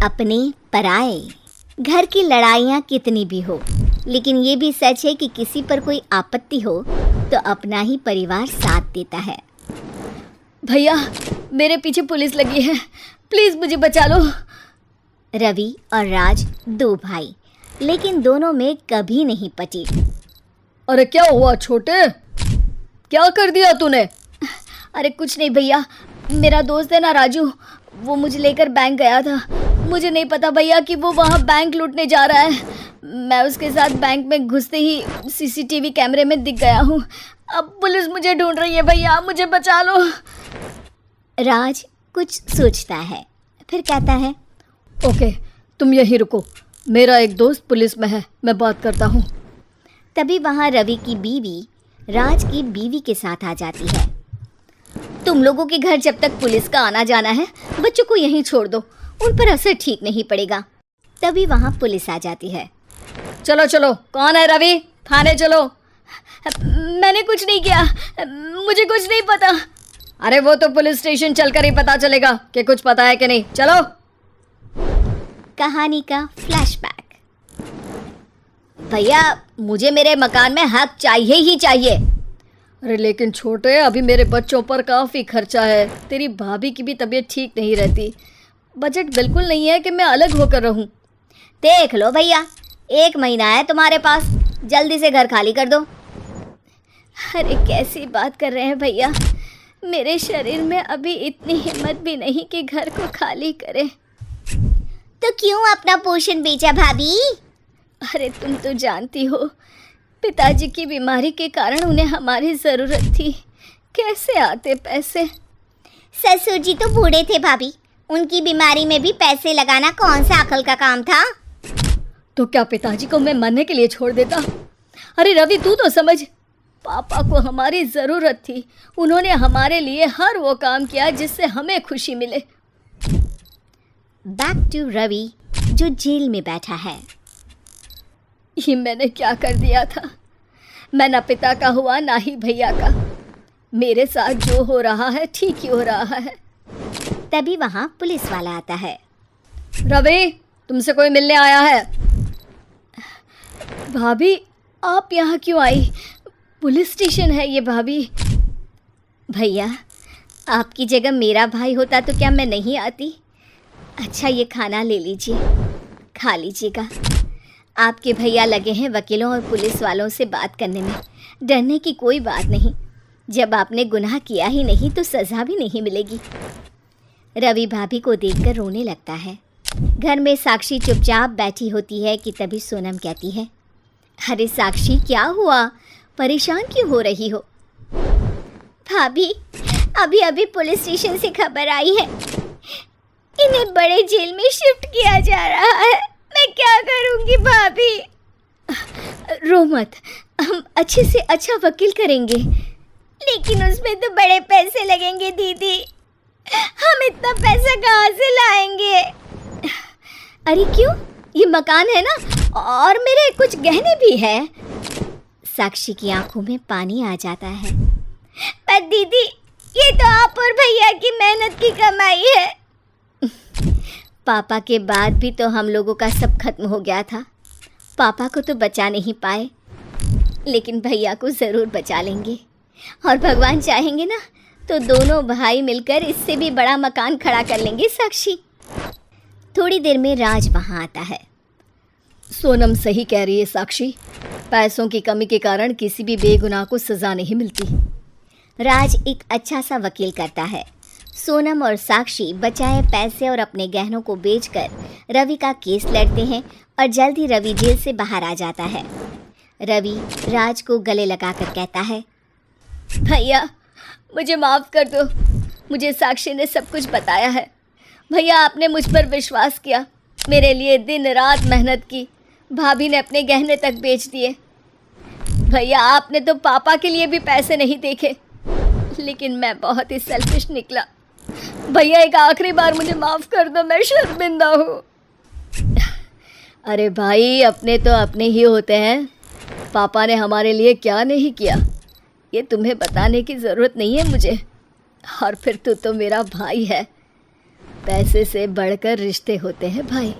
अपने पराए। घर की लड़ाइयाँ कितनी भी हो, लेकिन ये भी सच है कि किसी पर कोई आपत्ति हो तो अपना ही परिवार साथ देता है। भैया, मेरे पीछे पुलिस लगी है, प्लीज़ मुझे बचा लो। रवि और राज दो भाई, लेकिन दोनों में कभी नहीं पटी। अरे क्या हुआ छोटे, क्या कर दिया तूने? अरे कुछ नहीं भैया, मेरा दोस्त है ना राजू, वो मुझे लेकर बैंक गया था। मुझे नहीं पता भैया कि वो वहाँ बैंक लूटने जा रहा है। मैं उसके साथ बैंक में घुसते ही सीसीटीवी कैमरे में दिख गया हूँ। अब पुलिस मुझे ढूंढ रही है भैया, मुझे बचा लो। राज कुछ सोचता है, फिर कहता है, ओके, तुम यहीं रुको, मेरा एक दोस्त पुलिस में है, मैं बात करता हूँ। तभी वहाँ रवि की बीवी राज की बीवी के साथ आ जाती है। तुम लोगों के घर जब तक पुलिस का आना जाना है, बच्चों को यहीं छोड़ दो, उन पर असर ठीक नहीं पड़ेगा। तभी वहाँ पुलिस आ जाती है। चलो चलो, कौन है रवि, थाने चलो। मैंने कुछ नहीं किया, मुझे कुछ नहीं पता। अरे वो तो पुलिस स्टेशन चलकर ही पता चलेगा कि कुछ पता है कि नहीं, चलो। कहानी का फ्लैशबैक। भैया, मुझे मेरे मकान में हक चाहिए ही चाहिए। अरे लेकिन छोटे, अभी मेरे बच्चों पर काफ़ी खर्चा है, तेरी भाभी की भी तबीयत ठीक नहीं रहती, बजट बिल्कुल नहीं है कि मैं अलग होकर रहूं। देख लो भैया, 1 महीना है तुम्हारे पास, जल्दी से घर खाली कर दो। अरे कैसी बात कर रहे हैं भैया, मेरे शरीर में अभी इतनी हिम्मत भी नहीं कि घर को खाली करे। तो क्यों अपना पोषण बेचा भाभी? अरे तुम तो जानती हो, पिताजी की बीमारी के कारण उन्हें हमारी ज़रूरत थी, कैसे आते पैसे। ससुर जी तो बूढ़े थे भाभी, उनकी बीमारी में भी पैसे लगाना कौन सा अकल का काम था? तो क्या पिताजी को मैं मरने के लिए छोड़ देता? अरे रवि, तू तो समझ, पापा को हमारी ज़रूरत थी, उन्होंने हमारे लिए हर वो काम किया जिससे हमें खुशी मिले। बैक टू रवि, जो जेल में बैठा है। ये मैंने क्या कर दिया था? मैं ना पिता का हुआ ना ही भैया का, मेरे साथ जो हो रहा है ठीक ही हो रहा है। तभी वहाँ पुलिस वाला आता है। रवि, तुमसे कोई मिलने आया है। भाभी, आप यहाँ क्यों आई? पुलिस स्टेशन है ये भाभी। भैया, आपकी जगह मेरा भाई होता तो क्या मैं नहीं आती? अच्छा, ये खाना ले लीजिए, खा लीजिएगा। आपके भैया लगे हैं वकीलों और पुलिस वालों से बात करने में, डरने की कोई बात नहीं। जब आपने गुनाह किया ही नहीं तो सज़ा भी नहीं मिलेगी। रवि भाभी को देखकर रोने लगता है। घर में साक्षी चुपचाप बैठी होती है कि तभी सोनम कहती है, अरे साक्षी, क्या हुआ, परेशान क्यों हो रही हो? भाभी, अभी अभी पुलिस स्टेशन से खबर आई है, इन्हें बड़े जेल में शिफ्ट किया जा रहा है। मैं क्या करूंगी भाभी? रो मत, हम अच्छे से अच्छा वकील करेंगे। लेकिन उसमें तो बड़े पैसे लगेंगे दीदी, हम इतना पैसा कहाँ से लाएंगे? अरे क्यों, ये मकान है ना, और मेरे कुछ गहने भी है। साक्षी की आंखों में पानी आ जाता है। पर दीदी, ये तो आप और भैया की मेहनत की कमाई है। पापा के बाद भी तो हम लोगों का सब खत्म हो गया था। पापा को तो बचा नहीं पाए, लेकिन भैया को ज़रूर बचा लेंगे, और भगवान चाहेंगे ना तो दोनों भाई मिलकर इससे भी बड़ा मकान खड़ा कर लेंगे। साक्षी। थोड़ी देर में राज वहाँ आता है। सोनम सही कह रही है साक्षी, पैसों की कमी के कारण किसी भी बेगुनाह को सज़ा नहीं मिलती। राज एक अच्छा सा वकील करता है। सोनम और साक्षी बचाए पैसे और अपने गहनों को बेचकर रवि का केस लड़ते हैं और जल्द ही रवि जेल से बाहर आ जाता है। रवि राज को गले लगाकर कहता है, भैया मुझे माफ़ कर दो, मुझे साक्षी ने सब कुछ बताया है। भैया, आपने मुझ पर विश्वास किया, मेरे लिए दिन रात मेहनत की, भाभी ने अपने गहने तक बेच दिए। भैया, आपने तो पापा के लिए भी पैसे नहीं देखे, लेकिन मैं बहुत ही सेल्फिश निकला। भैया, एक आखिरी बार मुझे माफ़ कर दो, मैं शर्मिंदा हूँ। अरे भाई, अपने तो अपने ही होते हैं, पापा ने हमारे लिए क्या नहीं किया, ये तुम्हें बताने की ज़रूरत नहीं है मुझे। और फिर तू तो मेरा भाई है। पैसे से बढ़कर रिश्ते होते हैं भाई।